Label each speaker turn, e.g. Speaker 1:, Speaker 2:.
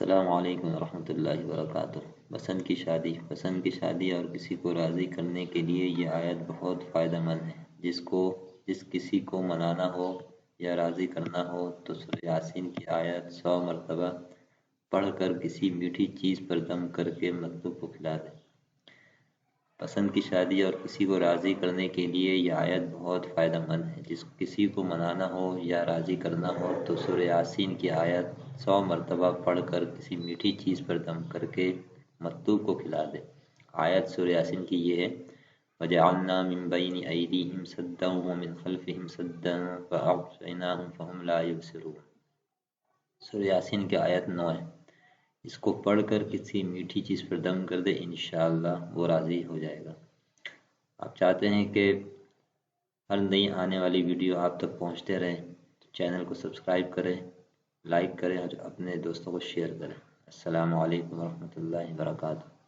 Speaker 1: السلام علیکم ورحمۃ اللہ وبرکاتہ۔ پسند کی شادی اور کسی کو راضی کرنے کے لیے یہ آیت بہت فائدہ مند ہے۔ جس کسی کو منانا ہو یا راضی کرنا ہو تو سورہ یاسین کی آیت 100 مرتبہ پڑھ کر کسی میٹھی چیز پر دم کر کے مطلوب کو کھلا دے۔ پسند کی شادی اور کسی کو راضی کرنے کے لیے یہ آیت بہت فائدہ مند ہے۔ جس کسی کو منانا ہو یا راضی کرنا ہو تو سورہ یاسین کی آیت 100 مرتبہ پڑھ کر کسی میٹھی چیز پر دم کر کے مطلوب کو کھلا دے۔ آیت سورہ یاسین کی یہ ہے: وَجَعَلْنَا مِن بَيْنِ أَيْدِيهِمْ سَدًّا وَمِنْ خَلْفِهِمْ سَدًّا فَأَغْشَيْنَاهُمْ فَهُمْ لَا يُبْصِرُونَ۔ سورہ یاسین کی آیت 9 ہے۔ اس کو پڑھ کر کسی میٹھی چیز پر دم کر دے، انشاءاللہ وہ راضی ہو جائے گا۔ آپ چاہتے ہیں کہ ہر نئی آنے والی ویڈیو آپ تک پہنچتے رہیں تو چینل کو سبسکرائب کریں، لائک کریں اور اپنے دوستوں کو شیئر کریں۔ السلام علیکم ورحمۃ اللہ وبرکاتہ۔